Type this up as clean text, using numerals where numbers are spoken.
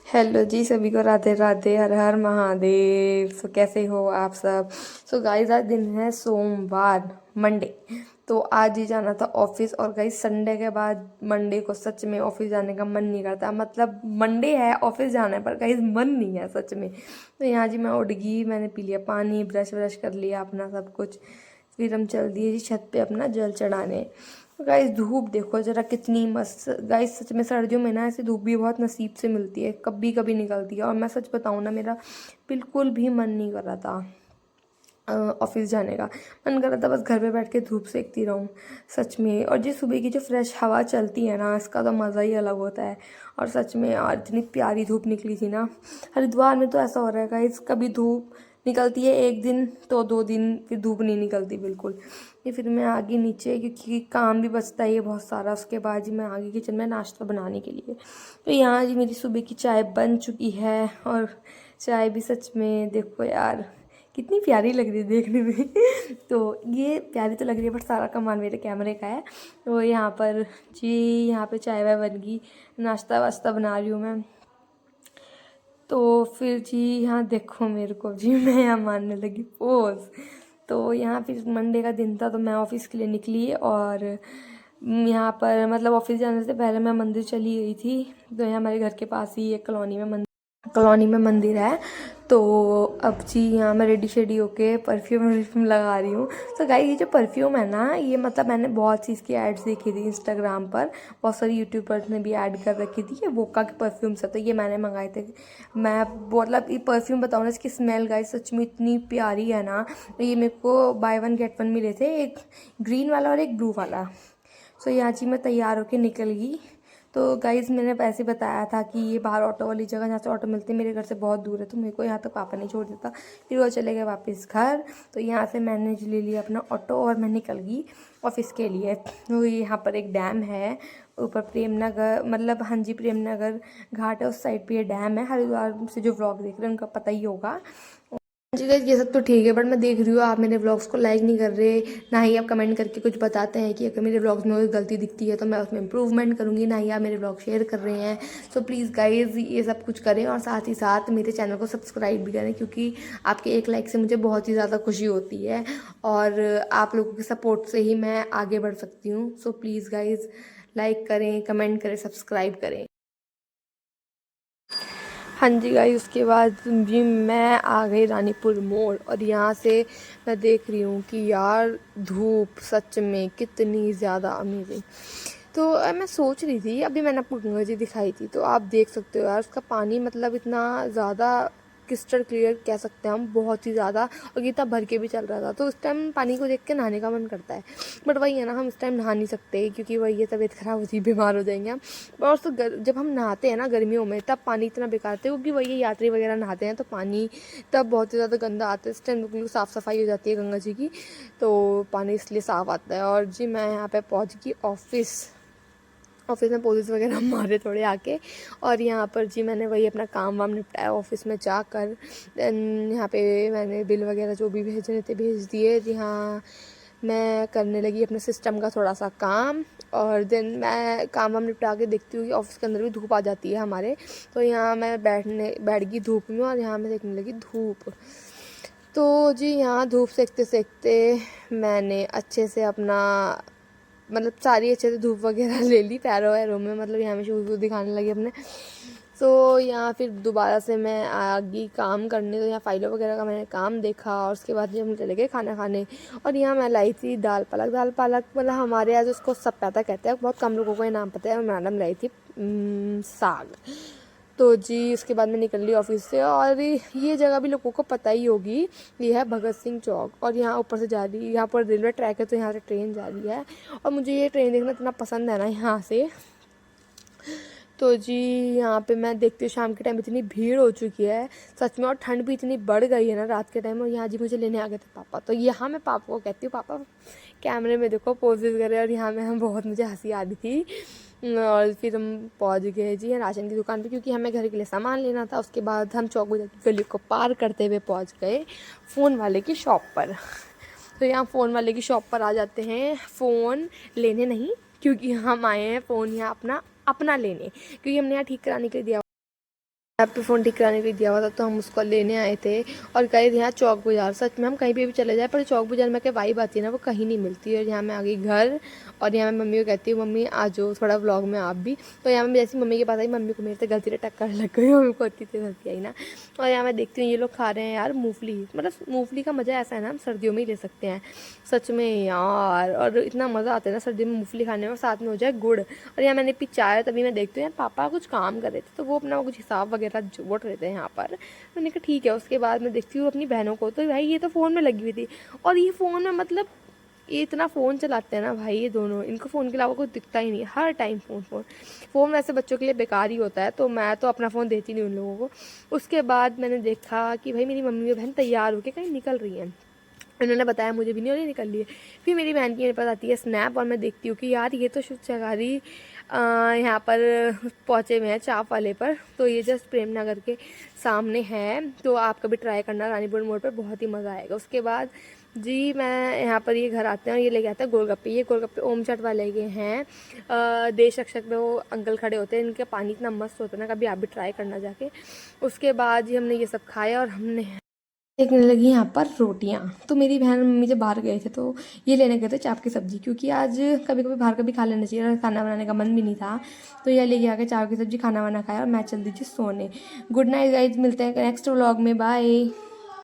Hello जी, सभी को राधे राधे, हर हर महादेव। सो कैसे हो आप सब। सो गाइस, आज दिन है सोमवार, मंडे। तो आज ही जाना था ऑफिस। और गाइस, संडे के बाद मंडे को सच में ऑफिस जाने का मन नहीं करता। मतलब मंडे है, ऑफिस जाना है, पर गाइस मन नहीं है सच में। तो यहाँ जी मैं उठ गई, मैंने पी लिया पानी, ब्रश व्रश कर लिया अपना सब कुछ। फिर हम चल दिए जी छत पे अपना जल चढ़ाने। तो गाइस, धूप देखो जरा कितनी मस्त। गाइस, सच में सर्दियों में ना ऐसी धूप भी बहुत नसीब से मिलती है, कभी कभी निकलती है। और मैं सच बताऊँ ना, मेरा बिल्कुल भी मन नहीं कर रहा था ऑफिस जाने का। मन कर रहा था बस घर पे बैठ के धूप सेकती रहूँ सच में। और जो सुबह की जो फ्रेश हवा चलती है ना, इसका तो मज़ा ही अलग होता है। और सच में यार, इतनी प्यारी धूप निकली थी ना। हरिद्वार में तो ऐसा हो रहा है गाइस, कभी धूप निकलती है एक दिन तो 2 दिन फिर धूप नहीं निकलती बिल्कुल। ये फिर मैं आगे नीचे, क्योंकि काम भी बचता है ये बहुत सारा। उसके बाद ही मैं आगे किचन में नाश्ता बनाने के लिए। तो यहाँ जी मेरी सुबह की चाय बन चुकी है। और चाय भी सच में देखो यार, कितनी प्यारी लग रही है देखने में। तो ये प्यारी तो लग रही है, बट सारा कमाल मेरे कैमरे का है। तो यहाँ पर जी, यहाँ पे चाय वाय बन गई, नाश्ता वास्ता बना रही हूँ मैं। तो फिर जी यहाँ देखो मेरे को जी, मैं यहाँ मारने लगी पोज। तो यहाँ फिर मंडे का दिन था, तो मैं ऑफिस के लिए निकली। और यहाँ पर मतलब ऑफिस जाने से पहले मैं मंदिर चली गई थी। तो यहाँ हमारे घर के पास ही एक कॉलोनी में मंदिर है। तो अब जी यहाँ मैं रेडी शेडी होके परफ्यूम वर्फ्यूम लगा रही हूँ। तो गाइस, ये जो परफ्यूम है ना, ये मतलब मैंने बहुत सी इसकी एड्स देखी थी इंस्टाग्राम पर। बहुत सारी यूट्यूबर्स ने भी ऐड कर रखी थी। ये वोका के परफ्यूम्स है, तो ये मैंने मंगाए थे। मैं मतलब ये परफ्यूम बताऊँ ना, इसकी स्मेल गाइस सच में इतनी प्यारी है ना। ये मेरे को बाय वन गेट वन मिले थे, एक ग्रीन वाला और एक ब्लू वाला। सो यहाँ जी मैं तैयार होके निकल गई। तो गाइज़, मैंने ऐसे बताया था कि ये बाहर ऑटो वाली जगह जहाँ से ऑटो मिलती है, मेरे घर से बहुत दूर है। तो मेरे को यहाँ तक पापा नहीं छोड़ देता। फिर वो चले गए वापस घर। तो यहाँ से मैंने ले लिया अपना ऑटो और मैं निकल गई ऑफिस के लिए। तो यहाँ पर एक डैम है ऊपर, प्रेम नगर, मतलब हाँ जी, प्रेम नगर घाट है, उस साइड पे ये डैम है। हरिद्वार से जो व्लॉग देख रहे हैं उनका पता ही होगा। जी गाइस, ये सब तो ठीक है, बट मैं देख रही हूँ आप मेरे व्लॉग्स को लाइक नहीं कर रहे, ना ही आप कमेंट करके कुछ बताते हैं कि अगर मेरे व्लॉग्स में कोई गलती दिखती है तो मैं उसमें इम्प्रूवमेंट करूँगी, ना ही आप मेरे व्लॉग शेयर कर रहे हैं। सो प्लीज़ गाइस, ये सब कुछ करें और साथ ही साथ मेरे चैनल को सब्सक्राइब भी करें, क्योंकि आपके एक लाइक से मुझे बहुत ही ज़्यादा खुशी होती है। और आप लोगों के सपोर्ट से ही मैं आगे बढ़ सकती हूँ। सो प्लीज़ गाइज़, लाइक करें, कमेंट करें, सब्सक्राइब करें। हाँ जी गाइस, उसके बाद जी मैं आ गई रानीपुर मोड़। और यहाँ से मैं देख रही हूँ कि यार धूप सच में कितनी ज़्यादा अमेजिंग। तो मैं सोच रही थी, अभी मैंने आपको गंगा जी दिखाई थी, तो आप देख सकते हो यार उसका पानी मतलब इतना ज़्यादा क्रिस्टल क्लियर कह सकते हैं हम, बहुत ही ज़्यादा। और ये इतना भर के भी चल रहा था, तो उस टाइम पानी को देख के नहाने का मन करता है। बट वही है ना, हम इस टाइम नहा नहीं सकते, क्योंकि वही है तबीयत ख़राब होती है, बीमार हो जाएंगे हम। और तो जब हम नहाते हैं ना गर्मियों में, तब पानी इतना बेकार आता है, क्योंकि वही यात्री वगैरह नहाते हैं तो पानी तब बहुत ही ज़्यादा गंदा आता है। इस टाइम बिल्कुल साफ़ सफाई हो जाती है गंगा जी की, तो पानी इसलिए साफ़ आता है। और जी मैं यहाँ पे पहुँच गई ऑफिस में पोजेस वगैरह मारे थोड़े आके। और यहाँ पर जी मैंने वही अपना काम वाम निपटाया ऑफिस में जाकर। देन यहाँ पे मैंने बिल वगैरह जो भी भेजने थे भेज दिए। जी हाँ, मैं करने लगी अपने सिस्टम का थोड़ा सा काम। और देन मैं काम वाम निपटा के देखती हूँ कि ऑफिस के अंदर भी धूप आ जाती है हमारे। तो यहाँ मैं बैठ गई धूप में, और यहाँ मैं देखने लगी धूप। तो जी यहाँ धूप सेकते सेकते मैंने अच्छे से अपना मतलब सारी अच्छे से धूप वगैरह ले ली पैरों वैरों में, मतलब यहाँ में शूज़ वूज़ दिखाने लगी अपने। तो यहाँ फिर दोबारा से मैं आ गई काम करने। तो यहाँ फाइलों वगैरह का मैंने काम देखा, और उसके बाद जब हम चले गए खाना खाने। और यहाँ मैं लाई थी दाल पालक मतलब हमारे यहाँ जो उसको सप्याता कहते हैं, बहुत कम लोगों को ये नाम पता है। और मैडम लाई थी साग। तो जी उसके बाद मैं निकल ली ऑफिस से। और ये जगह भी लोगों को पता ही होगी, ये है भगत सिंह चौक। और यहाँ ऊपर से जा रही, यहाँ पर रेलवे ट्रैक है, तो यहाँ से ट्रेन जा रही है। और मुझे ये ट्रेन देखना इतना पसंद है ना यहाँ से। तो जी यहाँ पे मैं देखती हूँ शाम के टाइम इतनी भीड़ हो चुकी है सच में, और ठंड भी इतनी बढ़ गई है ना रात के टाइम। और यहाँ जी मुझे लेने आ गए थे पापा। तो यहाँ मैं पापा को कहती हूँ, पापा कैमरे में देखो पोजेस करे। और यहाँ में हम बहुत, मुझे हंसी आ रही थी। और फिर हम पहुँच गए जी राशन की दुकान पे, क्योंकि हमें घर के लिए सामान लेना था। उसके बाद हम चौक गली को पार करते हुए पहुँच गए फ़ोन वाले की शॉप पर। तो यहाँ फ़ोन वाले की शॉप पर आ जाते हैं फ़ोन लेने नहीं, क्योंकि हम आए हैं फ़ोन यहाँ अपना अपना लेने, क्योंकि हमने यहाँ ठीक कराने के लिए दिया ऐप पे फ़ोन ठीक कराने के लिए दिया हुआ था तो हम उसको लेने आए थे और गए थे यहाँ चौक बाज़ार। सच में हम कहीं पे भी चले जाए पर चौक बाज़ार में क्या वाइब आती है ना वो कहीं नहीं मिलती। और यहाँ मैं आ गई घर और यहाँ मैं मम्मी को कहती हूँ मम्मी आ जाओ थोड़ा व्लॉग में आप भी। तो यहाँ मैं जैसे मम्मी के पास आई मम्मी को मेरे से गलती से टक्कर लग गई, मम्मी को इतनी तेज हंसी आई ना। और यहाँ मैं देखती हूँ ये लोग खा रहे हैं यार मूँगफली, मतलब मूँगफली का मज़ा ऐसा है ना हम सर्दियों में ही ले सकते हैं सच में यार। और इतना मज़ा आता है ना सर्दियों में मूँगफली खाने में, साथ में हो जाए गुड़। और यहाँ मैंने पी चाय, तभी मैं देखती हूँ यार पापा कुछ काम कर रहे थे तो वो अपना कुछ हिसाब वगैरह जोड़ रहे थे यहाँ पर। मैंने कहा ठीक है। उसके बाद मैं देखती हूँ अपनी बहनों को, तो भाई ये तो फ़ोन में लगी हुई थी और ये फ़ोन में मतलब ये इतना फ़ोन चलाते हैं ना भाई ये दोनों, इनको फ़ोन के अलावा कुछ दिखता ही नहीं, हर टाइम फ़ोन फ़ोन फ़ोन। वैसे बच्चों के लिए बेकार ही होता है तो मैं तो अपना फ़ोन देती नहीं उन लोगों को। उसके बाद मैंने देखा कि भाई मेरी मम्मी और बहन तैयार होकर कहीं निकल रही हैं, उन्होंने बताया मुझे भी नहीं और ये निकल लिए। फिर मेरी बहन की मेरे पास आती है स्नैप और मैं देखती हूँ कि यार ये तो शुभ चगारी यहाँ पर पहुँचे हुए हैं चाप वाले पर। तो ये जस्ट प्रेम नगर के सामने है, तो आप कभी ट्राई करना रानीपुर मोड़ पर, बहुत ही मज़ा आएगा। उसके बाद जी मैं यहाँ पर ये घर आते हैं और ये लेके आते हैं गोलगप्पे। ये गोलगप्पे ओम चाट वाले के हैं, देश रक्षक में वो अंकल खड़े होते हैं, इनका पानी इतना मस्त होता है ना, कभी आप भी ट्राई करना जाके। उसके बाद जी हमने ये सब खाया और हमने देखने लगी यहाँ पर रोटियाँ। तो मेरी बहन और मम्मी जब बाहर गए थे तो ये लेने गए थे चाप की सब्ज़ी, क्योंकि आज कभी कभी बाहर का भी खा लेना चाहिए और खाना बनाने का मन भी नहीं था। तो ये लेके आके चाप की सब्ज़ी खाना वाना खाया और मैं चल दी थी सोने। गुड नाइट गाइज, मिलते हैं नेक्स्ट व्लॉग में, बाय।